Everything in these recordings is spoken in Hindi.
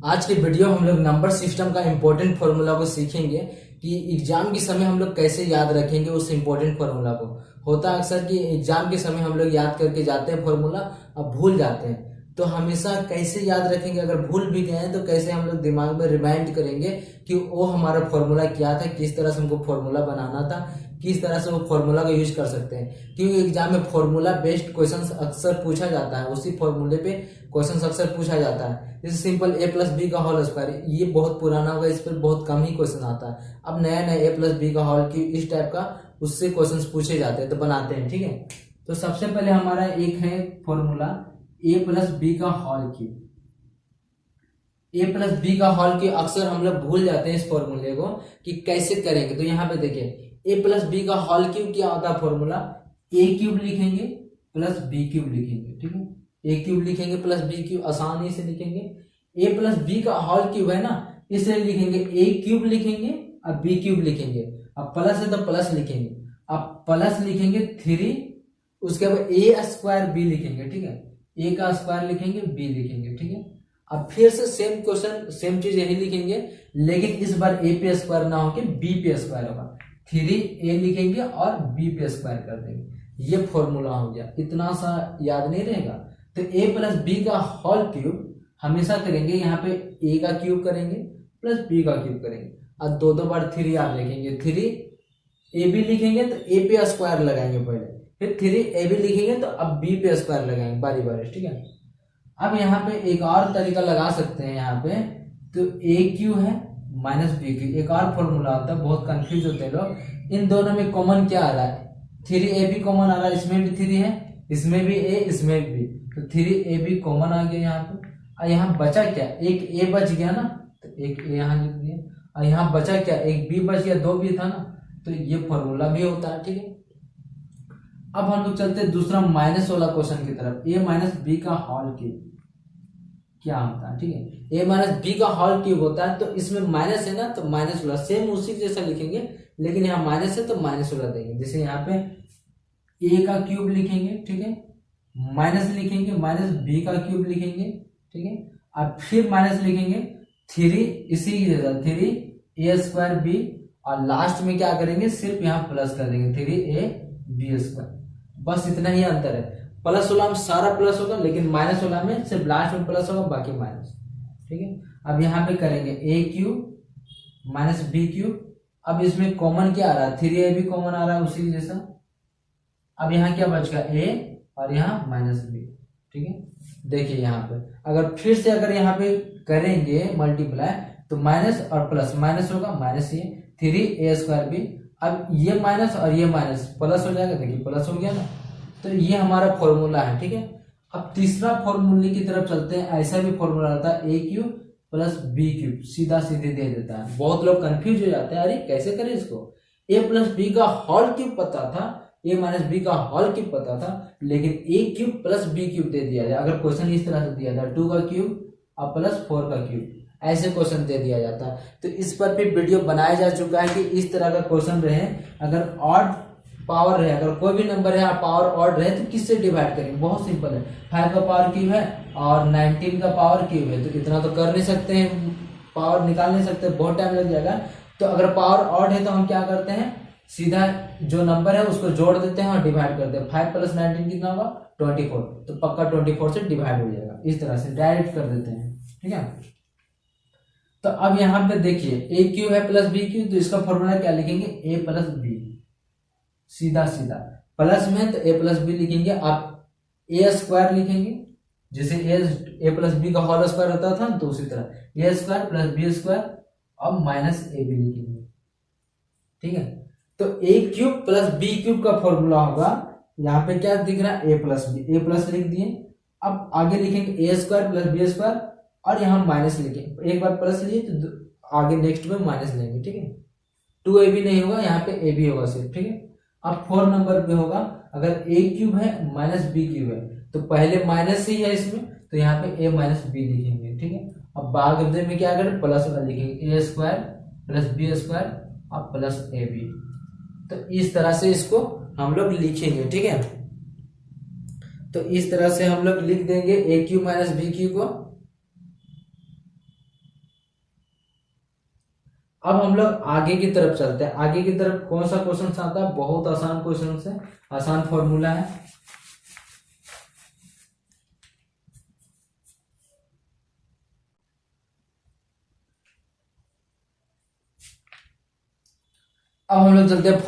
आज के वीडियो हम लोग नंबर सिस्टम का इम्पोर्टेंट फॉर्मूला को सीखेंगे कि एग्जाम के समय हम लोग कैसे याद रखेंगे उस इम्पोर्टेंट फॉर्मूला को। होता है अक्सर कि एग्जाम के समय हम लोग याद करके जाते हैं फॉर्मूला, अब भूल जाते हैं। तो हमेशा कैसे याद रखेंगे, अगर भूल भी गए हैं तो कैसे हम लोग दिमाग में रिमाइंड करेंगे कि वो हमारा फॉर्मूला क्या था, किस तरह से हमको फॉर्मूला बनाना था, किस तरह से वो फॉर्मूला का यूज कर सकते हैं। क्योंकि एग्जाम में फॉर्मूला बेस्ड क्वेश्चंस अक्सर पूछा जाता है, उसी फॉर्मूले पे क्वेश्चंस अक्सर पूछा जाता है। जैसे सिंपल ए प्लस बी का होल स्क्वायर, ये बहुत पुराना होगा, इस पर बहुत कम ही क्वेश्चन आता है। अब नया नया ए प्लस बी का होल की इस टाइप का उससे क्वेश्चंस पूछे जाते हैं, तो बनाते हैं। ठीक है, तो सबसे पहले हमारा एक है फॉर्मूला ए प्लस बी का होल क्यूब। ए प्लस बी का होल क्यूब अक्सर हम लोग भूल जाते हैं इस फॉर्मूले को कि कैसे करेंगे। तो यहाँ पे देखिए ए प्लस बी का होल क्यूब क्या होता है फॉर्मूला, ए क्यूब लिखेंगे प्लस बी क्यूब लिखेंगे। ठीक है, ए क्यूब लिखेंगे प्लस बी क्यूब, आसानी से लिखेंगे। ए प्लस बी का होल क्यूब है ना, इसलिए लिखेंगे ए क्यूब लिखेंगे अब बी क्यूब लिखेंगे। अब प्लस है तो प्लस लिखेंगे, अब प्लस लिखेंगे 3, उसके बाद ए स्क्वायर बी लिखेंगे। ठीक है, ए का स्क्वायर लिखेंगे बी लिखेंगे। ठीक है, अब फिर से सेम क्वेश्चन सेम चीज यही लिखेंगे, लेकिन इस बार ए पे स्क्वायर ना होके बी पे स्क्वायर होगा। 3a लिखेंगे और b पे स्क्वायर कर देंगे। ये फॉर्मूला हो गया, इतना सा याद नहीं रहेगा। तो a प्लस बी का होल क्यूब हमेशा करेंगे, यहाँ पे a का क्यूब करेंगे प्लस b का क्यूब करेंगे और दो दो बार 3 आप लिखेंगे। 3ab लिखेंगे तो a पे स्क्वायर लगाएंगे पहले, फिर 3ab लिखेंगे तो अब b पे स्क्वायर लगाएंगे बारी बारी। ठीक है, अब यहाँ पे एक और तरीका लगा सकते हैं। यहाँ पे तो a क्यू है माइनस बी क्यू, एक और फॉर्मूला होता है, बहुत कंफ्यूज होते हैं लोग। इन दोनों में कॉमन क्या आ रहा है, 3ab कॉमन आ रहा है, इसमें भी 3 है, इसमें भी a, इसमें भी, तो 3ab कॉमन आ गया यहाँ पे। और यहाँ बचा क्या, एक a बच गया ना, तो एक a यहाँ लिख दिया, और यहाँ बचा क्या, एक b बच गया, 2 b था ना, तो ये फॉर्मूला भी होता है। ठीक है, अब हम लोग चलते हैं दूसरा माइनस वाला क्वेश्चन की तरफ। a माइनस बी का होल क्यूब क्या होता है। ठीक है, a माइनस बी का होल क्यूब होता है, तो इसमें माइनस है ना, तो माइनस वाला सेम उसी जैसा लिखेंगे, लेकिन यहाँ माइनस है तो माइनस वाला देंगे। जैसे यहाँ पे a का क्यूब लिखेंगे, ठीक है, माइनस लिखेंगे, माइनस b का क्यूब लिखेंगे। ठीक है, अब फिर माइनस लिखेंगे 3 इसी की जगह 3a स्क्वायर b, और लास्ट में क्या करेंगे, सिर्फ यहाँ प्लस कर देंगे 3ab स्क्वायर। बस इतना ही अंतर है, प्लस वाला में सारा प्लस होगा, लेकिन माइनस वाला में सिर्फ लास्ट में प्लस होगा, बाकी माइनस। ठीक है, अब यहाँ पे करेंगे ए क्यूब माइनस बी क्यूब। अब इसमें कॉमन क्या आ रहा है, 3ab कॉमन आ रहा है उसी जैसा। अब यहाँ क्या बच गया, ए और यहाँ माइनस बी। ठीक है, देखिए यहाँ पे अगर फिर से अगर यहाँ पे करेंगे मल्टीप्लाई, तो माइनस और प्लस, माइनस होगा माइनस ये 3a स्क्वायर बी, अब ये माइनस और ये माइनस प्लस हो जाएगा, देखिए प्लस हो गया ना, तो ये हमारा फॉर्मूला है। ठीक है, अब तीसरा फॉर्मूले की तरफ चलते हैं। ऐसा भी फॉर्मूला रहता है ए क्यूब प्लस बी क्यूब, सीधा सीधे दे देता है। बहुत लोग कंफ्यूज हो जाते हैं, अरे कैसे करें इसको, ए प्लस बी का होल क्यूब पता था, ए माइनस बी का होल क्यूब पता था, लेकिन ए क्यूब प्लस बी क्यूब दे दिया जाए। अगर क्वेश्चन इस तरह से दिया था 2 का क्यूब और प्लस 4 का क्यूब, ऐसे क्वेश्चन दे दिया जाता है। तो इस पर भी वीडियो बनाया जा चुका है कि इस तरह का क्वेश्चन रहे, अगर ऑड पावर रहे, अगर कोई भी नंबर है पावर ऑड रहे तो किससे डिवाइड करेंगे, बहुत सिंपल है। 5 का पावर क्यूब है और 19 का पावर क्यूब है, तो इतना तो कर नहीं सकते हैं, पावर निकाल नहीं सकते, बहुत टाइम लग जाएगा। तो अगर पावर ऑड है तो हम क्या करते हैं, सीधा जो नंबर है उसको जोड़ देते हैं और डिवाइड करते हैं। 5 प्लस 19 कितना होगा, 24, तो पक्का 24 से डिवाइड हो जाएगा। इस तरह से डायरेक्ट कर देते हैं। ठीक है, तो अब यहाँ पे देखिए ए क्यूब है प्लस बी क्यूब, तो इसका फॉर्मूला क्या लिखेंगे, ए प्लस बी, सीधा सीधा। प्लस में तो ए प्लस बी लिखेंगे, आप ए स्क्वायर लिखेंगे, जैसे ए प्लस बी का होल स्क्वायर होता था, तो उसी तरह ए स्क्वायर प्लस बी स्क्वायर और माइनस ए बी लिखेंगे। ठीक है, तो ए क्यूब प्लस बी क्यूब का फॉर्मूला होगा, यहाँ पे क्या दिख रहा है, ए प्लस बी, ए प्लस लिख दिए। अब आगे लिखेंगे ए स्क्वायर प्लस बी स्क्वायर, और यहाँ माइनस लिखेंगे, एक बार प्लस लिए तो आगे नेक्स्ट में माइनस लेंगे। ठीक है, 2ab नहीं होगा, यहाँ पे ए बी होगा सिर्फ। ठीक है, अब 4 नंबर पे होगा, अगर ए क्यूब है माइनस बी क्यूब है, तो पहले माइनस ही है इसमें, तो यहाँ पे ए माइनस बी लिखेंगे। ठीक है, अब बाद में क्या करें, प्लस वाला लिखेंगे, ए स्क्वायर प्लस बी स्क्वायर और प्लस ए बी। तो इस तरह से इसको हम लोग लिखेंगे। ठीक है, तो इस तरह से हम लोग लिख देंगे ए क्यूब माइनस बी क्यूब को, अब हम लोग आगे की तरफ चलते हैं। आगे की तरफ कौन सा क्वेश्चन आता है? बहुत आसान क्वेश्चन है, आसान फॉर्मूला है। अब हम लोग चलते हैं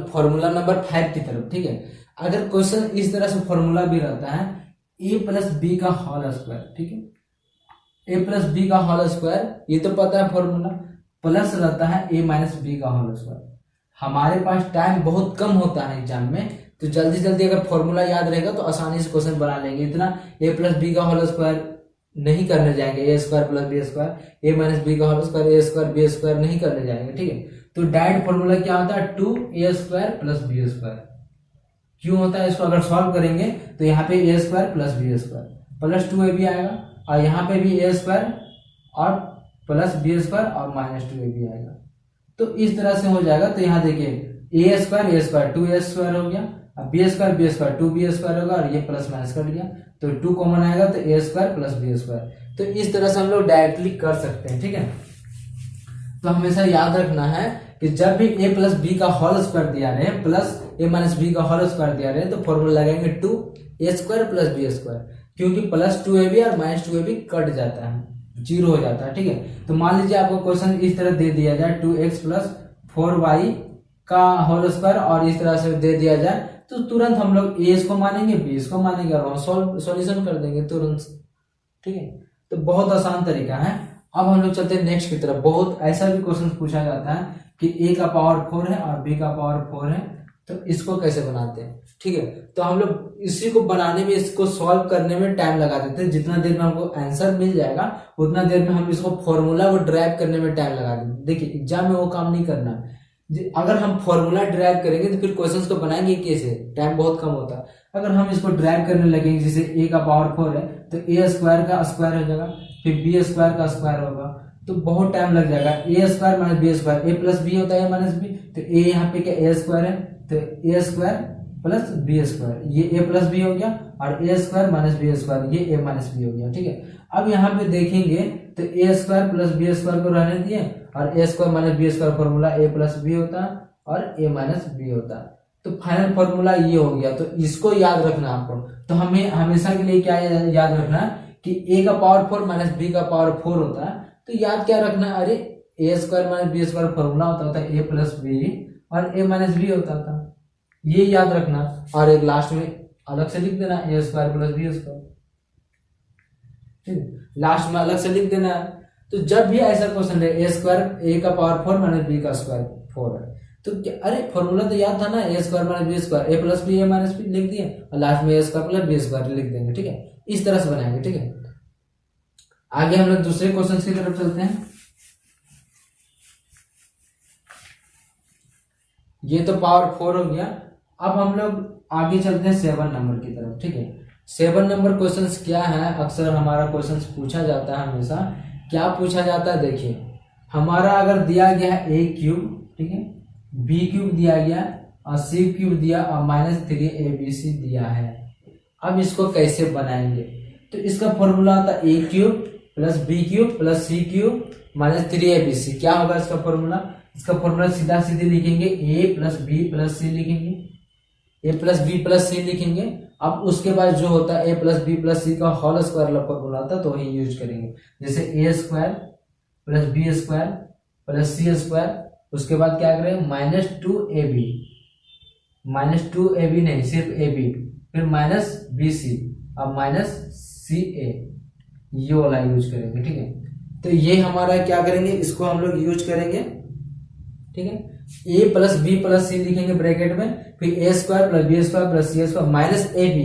फॉर्मूला नंबर 5 की तरफ। ठीक है, अगर क्वेश्चन इस तरह से फॉर्मूला भी रहता है a प्लस बी का होल स्क्वायर, ठीक है, a प्लस बी का होल स्क्वायर, ये तो पता है फॉर्मूला, प्लस रहता है a माइनस बी का होल स्क्वायर। हमारे पास टाइम बहुत कम होता है एग्जाम में, तो जल्दी जल्दी अगर फॉर्मूला याद रहेगा तो आसानी से क्वेश्चन बना लेंगे। इतना a प्लस बी का होल स्क्वायर नहीं करने जाएंगे, ए स्क्वायर प्लस बी स्क्वायर, ए माइनस बी का whole square, A square B square नहीं करने जाएंगे। ठीक है, तो डायरेक्ट फॉर्मूला क्या होता है? 2a² plus B square. क्यों होता है? इसको अगर सॉल्व करेंगे तो यहाँ पे A square plus B square plus 2ab आएगा, और यहाँ पे भी ए स्क्वायर और प्लस बी स्क्वायर और माइनस 2ab आएगा। तो इस तरह से हो जाएगा। तो यहाँ देखिए ए स्क्वायर 2a² हो गया, अब बी स्क्वायर 2b² होगा, और ये प्लस माइनस कर लिया तो 2 कॉमन आएगा, तो ए स्क्वायर प्लस बी स्क्वायर। तो इस तरह से हम लोग डायरेक्टली कर सकते हैं। ठीक है, तो हमेशा याद रखना है कि जब भी a प्लस बी का होल स्क्वायर दिया रहे प्लस a माइनस बी का होल स्क्वायर दिया रहे, तो फॉर्मूला लगाएंगे 2a² प्लस बी स्क्वायर, क्योंकि प्लस 2ab और माइनस 2ab कट जाता है, 0 हो जाता है। ठीक है, तो मान लीजिए आपको क्वेश्चन इस तरह दे दिया जाए 2x प्लस 4y का होल स्क्वायर, और इस तरह से दे दिया जाए, तो तुरंत हम लोग a इसको मानेंगे, b इसको मानेंगे, और हम सॉल्यूशन कर देंगे तुरंत। ठीक है, तो बहुत आसान तरीका है। अब हम लोग चलते हैं नेक्स्ट की तरफ। बहुत ऐसा भी क्वेश्चन पूछा जाता है कि a का पावर 4 है और b का पावर 4 है, तो इसको कैसे बनाते हैं? ठीक है, तो हम लोग इसी को बनाने में, इसको सॉल्व करने में टाइम लगा देते हैं। जितना देर में हमको आंसर मिल जाएगा उतना देर में हम इसको फॉर्मूला को ड्राइव करने में टाइम लगा देंगे। देखिए एग्जाम में वो काम नहीं करना। अगर हम फॉर्मूला ड्राइव करेंगे तो फिर क्वेश्चंस को बनाएंगे कैसे? टाइम बहुत कम होता है। अगर हम इसको ड्राइव करने लगेंगे, जैसे a का पावर 4 है तो a स्क्वायर का स्क्वायर हो जाएगा, फिर b स्क्वायर का स्क्वायर होगा, तो बहुत टाइम लग जाएगा। a square minus B square, a plus B होता है माइनस बी, तो a यहाँ पे क्या a स्क्वायर है, तो a square plus B square, ये a प्लस बी हो गया, और a square minus B square, ये a माइनस बी हो गया। ठीक है, अब यहाँ पे देखेंगे तो a square plus B square को रहने दिए, और a square minus B square formula a plus B होता है और a माइनस बी होता है। तो फाइनल फॉर्मूला ये हो गया। तो इसको याद रखना आपको। तो हमें हमेशा के लिए क्या याद रखना है कि a का पावर 4 माइनस b का पावर 4 होता है, तो याद क्या रखना है? अरे a square minus B square formula होता था a प्लस बी और a माइनस बी होता था, ये याद रखना। और एक लास्ट में अलग से लिख देना a square plus B square, ठीक है, लास्ट में अलग से लिख देना है। तो जब भी ऐसा क्वेश्चन है a स्क्वायर a का पावर 4 माइनस b का स्क्वायर 4 है, तो क्या, अरे फॉर्मूला तो याद था ना, a square minus B square, a plus B a minus B लिख दिए, और लास्ट में a square plus B square लिख देंगे। ठीक है, इस तरह से बनाएंगे। ठीक है, आगे हम लोग दूसरे क्वेश्चन की तरफ चलते हैं। ये तो पावर 4 हो गया। अब हम लोग आगे चलते हैं 7 नंबर की तरफ। ठीक है, 7 नंबर क्वेश्चन क्या है? अक्सर हमारा क्वेश्चन पूछा जाता है हमेशा। क्या पूछा जाता है? देखिए, हमारा अगर दिया गया है a क्यूब, ठीक है, b क्यूब दिया गया और c क्यूब दिया और -3abc दिया है। अब इसको कैसे बनाएंगे? तो इसका फॉर्मूला आता है a cube plus B cube plus C cube -3abc। क्या होगा इसका फॉर्मूला? इसका फॉर्मूला सीधा सीधे लिखेंगे, a plus B plus C लिखेंगे, a plus B plus C लिखेंगे। अब उसके बाद जो होता है a प्लस बी प्लस सी का होल स्क्वायर फॉर्मूला होता है, तो वही यूज करेंगे। जैसे a square plus B square plus C square, उसके बाद क्या करें? -2ab नहीं, सिर्फ ab, फिर -bc अब -ca, ये वाला यूज करेंगे। ठीक है, तो ये हमारा क्या करेंगे? इसको हम लोग यूज करेंगे। ठीक है, a plus B plus C लिखेंगे ब्रैकेट में, फिर a square plus B square plus C square minus ab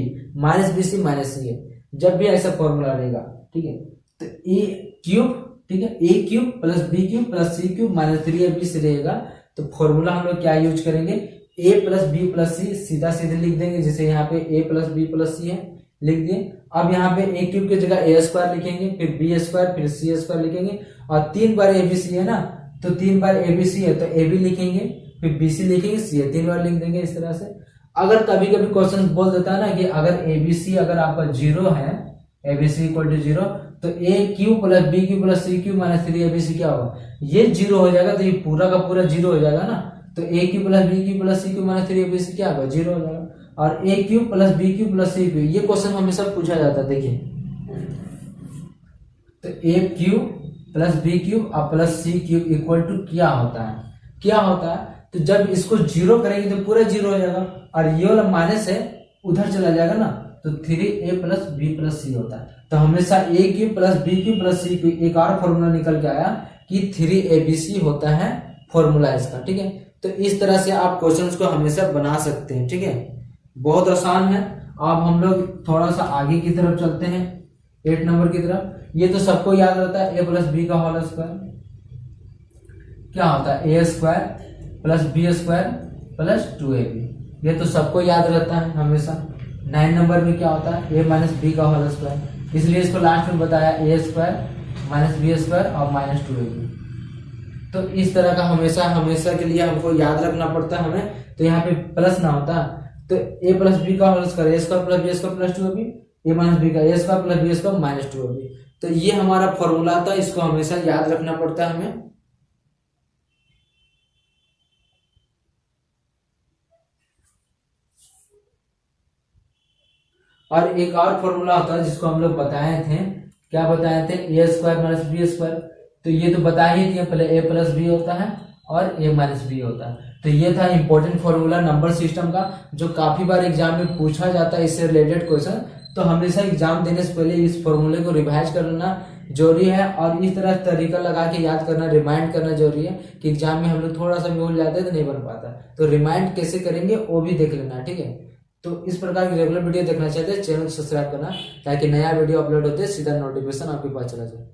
minus B C minus C A, जब भी ऐसा फॉर्मूला रहेगा। ठीक है, तो a क्यूब, ठीक है, a cube plus B cube plus C cube -3abc रहेगा। तो फॉर्मूला हम लोग क्या यूज करेंगे? a प्लस बी प्लस सी सीधा सीधे लिख देंगे, जैसे यहाँ पे a प्लस बी प्लस सी है, लिख दिए। अब यहाँ पे a क्यूब की जगह a स्क्वायर लिखेंगे, फिर b स्क्वायर फिर c स्क्वायर लिखेंगे, और 3 बार abc है ना, तो 3 बार abc है तो ab लिखेंगे, फिर bc लिखेंगे, c 3 बार लिख देंगे। इस तरह से अगर कभी कभी क्वेश्चन बोल देता है ना कि अगर abc अगर आपका 0 है, abc इक्वल टू 0, तो A cube plus B cube plus C cube minus 3abc क्या होगा, ये 0 हो जाएगा, तो ये पूरा का पूरा 0 हो जाएगा ना। तो A cube plus B cube plus C cube minus 3abc क्या होगा, 0 हो जाएगा। और A cube plus B cube plus C cube, ये क्वेश्चन हमेशा पूछा जाता है, देखिए। तो A cube plus B cube और plus C cube equal to क्या होता है, क्या होता है। तो जब इसको 0 करेंगे तो पूरा 0 हो जाएगा, और ये वाला माइनस है उधर चला जाएगा ना, तो 3a प्लस बी प्लस सी होता है। तो हमेशा A cube plus B cube plus C cube, एक और फॉर्मूला निकल के आया कि 3abc होता है फॉर्मूला इसका, ठीक है। तो इस तरह से आप क्वेश्चंस को हमेशा बना सकते हैं, ठीक है, बहुत आसान है। अब हम लोग थोड़ा सा आगे की तरफ चलते हैं, 8 नंबर की तरफ। ये तो सबको याद रहता है, a प्लस बी का होल स्क्वायर क्या होता है, A square plus B square plus 2ab, ये तो सबको याद रहता है हमेशा। 9 नंबर में क्या होता है, a माइनस बी का होल स्क्वायर, इसलिए इसको लास्ट में बताया ए स्क्वायर माइनस बी स्क्वायर और माइनस 2ab। तो इस तरह का हमेशा के लिए हमको याद रखना पड़ता है हमें। तो यहाँ पे प्लस ना होता, तो ए प्लस बी का whole square, A square plus B square plus 2ab, A minus B का A square plus B square minus 2ab। तो ये हमारा फॉर्मूला था, इसको हमेशा याद रखना पड़ता है हमें। और एक और फॉर्मूला होता है जिसको हम लोग बताए थे, क्या बताए थे, ए स्क्वायर माइनस बी स्क्वायर। तो ये तो बता ही दिया, पहले ए प्लस बी होता है और ए माइनस बी होता है। तो ये था इंपॉर्टेंट फॉर्मूला नंबर सिस्टम का, जो काफी बार एग्जाम में पूछा जाता है, इससे रिलेटेड क्वेश्चन। तो हमेशा एग्जाम देने से पहले इस फॉर्मूले को रिवाइज करना जरूरी है, और इस तरह तरीका लगा के याद करना, रिमाइंड करना जरूरी है, कि एग्जाम में हम लोग थोड़ा सा भी भूल जाते हैं तो नहीं बन पाता। तो रिमाइंड कैसे करेंगे वो भी देख लेना, ठीक है। तो इस प्रकार की रेगुलर वीडियो देखना चाहते हैं, चैनल को सब्सक्राइब करना, ताकि नया वीडियो अपलोड होते सीधा नोटिफिकेशन आपके पास चला जाए।